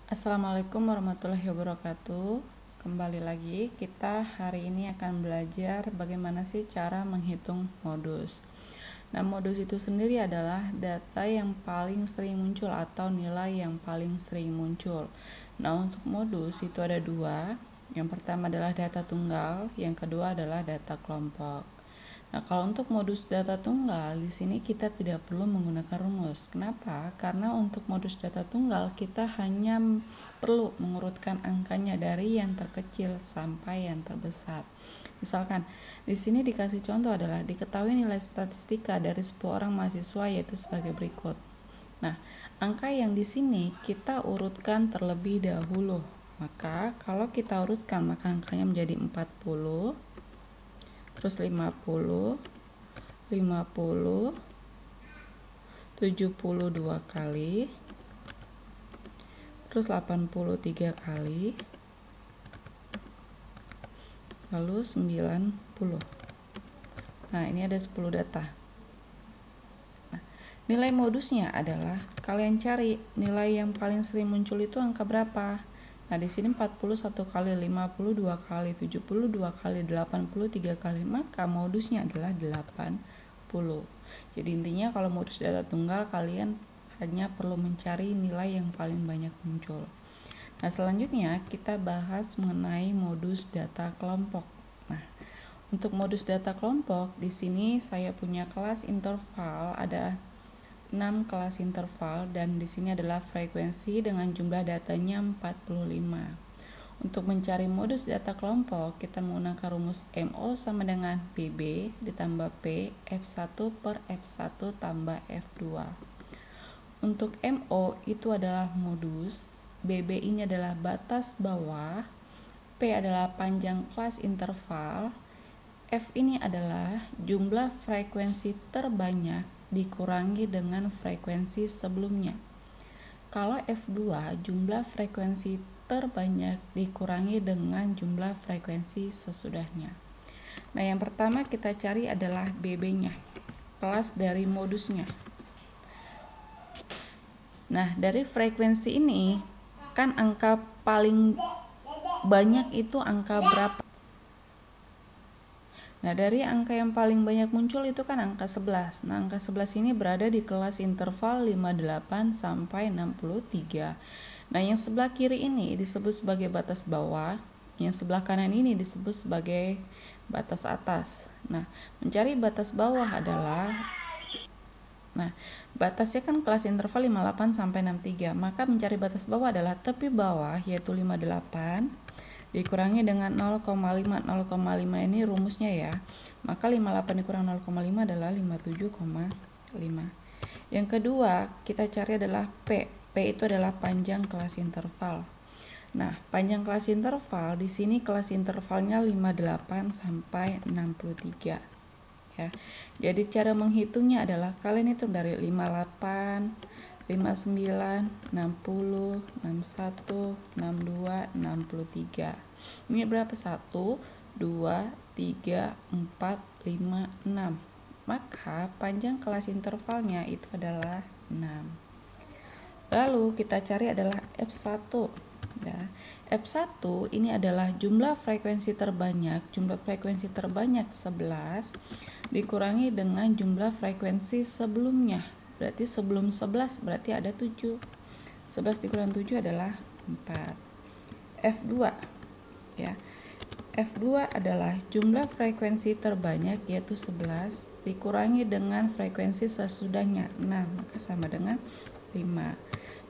Assalamualaikum warahmatullahi wabarakatuh. Kembali lagi, kita hari ini akan belajar bagaimana sih cara menghitung modus. Nah, modus itu sendiri adalah data yang paling sering muncul atau nilai yang paling sering muncul. Nah, untuk modus itu ada dua. Yang pertama adalah data tunggal, yang kedua adalah data kelompok. Nah, kalau untuk modus data tunggal, di sini kita tidak perlu menggunakan rumus. Kenapa? Karena untuk modus data tunggal, kita hanya perlu mengurutkan angkanya dari yang terkecil sampai yang terbesar. Misalkan, di sini dikasih contoh adalah diketahui nilai statistika dari 10 orang mahasiswa yaitu sebagai berikut. Nah, angka yang di sini kita urutkan terlebih dahulu. Maka, kalau kita urutkan, maka angkanya menjadi 40, terus 50, 50, 72 kali, terus 83 kali, lalu 90. Nah, ini ada 10 data. Nah, nilai modusnya adalah kalian cari nilai yang paling sering muncul itu angka berapa. Nah, di sini 41 kali, 52 kali, 72 kali, 83 kali, maka modusnya adalah 80. Jadi intinya kalau modus data tunggal kalian hanya perlu mencari nilai yang paling banyak muncul. Nah, selanjutnya kita bahas mengenai modus data kelompok. Nah, untuk modus data kelompok di sini saya punya kelas interval, ada 6 kelas interval, dan di sini adalah frekuensi dengan jumlah datanya 45. Untuk mencari modus data kelompok, kita menggunakan rumus MO sama dengan BB ditambah P F1 per F1 tambah F2. Untuk MO itu adalah modus, BB ini adalah batas bawah, P adalah panjang kelas interval, F ini adalah jumlah frekuensi terbanyak dikurangi dengan frekuensi sebelumnya. Kalau F2 jumlah frekuensi terbanyak dikurangi dengan jumlah frekuensi sesudahnya. Nah, yang pertama kita cari adalah BB-nya, kelas dari modusnya. Nah, dari frekuensi ini kan angka paling banyak itu angka berapa? Nah, dari angka yang paling banyak muncul itu kan angka 11. Nah, angka 11 ini berada di kelas interval 58 sampai 63. Nah, yang sebelah kiri ini disebut sebagai batas bawah, yang sebelah kanan ini disebut sebagai batas atas. Nah, mencari batas bawah adalah, nah, batasnya kan kelas interval 58 sampai 63. Maka mencari batas bawah adalah tepi bawah yaitu 58 dikurangi dengan 0,5. 0,5 ini rumusnya ya. Maka 58 dikurang 0,5 adalah 57,5. Yang kedua, kita cari adalah P. P itu adalah panjang kelas interval. Nah, panjang kelas interval di sini kelas intervalnya 58 sampai 63. Ya. Jadi cara menghitungnya adalah kalian hitung dari 58, 59, 60, 61, 62, 63. Ini berapa? 1, 2, 3, 4, 5, 6. Maka panjang kelas intervalnya itu adalah 6. Lalu kita cari adalah F1. Ya. F1 ini adalah jumlah frekuensi terbanyak. Jumlah frekuensi terbanyak 11 dikurangi dengan jumlah frekuensi sebelumnya. Berarti sebelum 11 berarti ada 7. 11 dikurang 7 adalah 4. F2 ya. F2 adalah jumlah frekuensi terbanyak yaitu 11 dikurangi dengan frekuensi sesudahnya 6, maka sama dengan 5.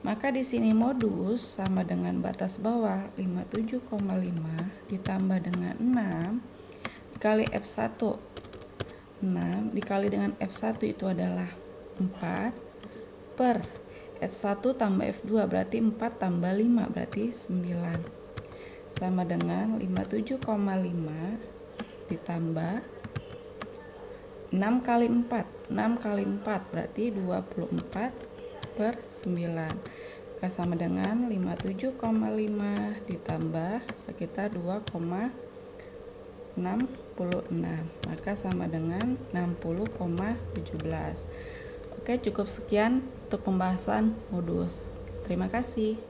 Maka di sini modus sama dengan batas bawah 57,5 ditambah dengan 6 dikali F1. 6 dikali dengan F1 itu adalah 4 per F1 tambah F2 berarti 4 tambah 5 berarti 9 sama dengan 57,5 ditambah 6 kali 4. 6 kali 4 berarti 24 per 9. Maka sama dengan 57,5 ditambah sekitar 2,66. Maka sama dengan 60,17. Oke, cukup sekian untuk pembahasan modus. Terima kasih.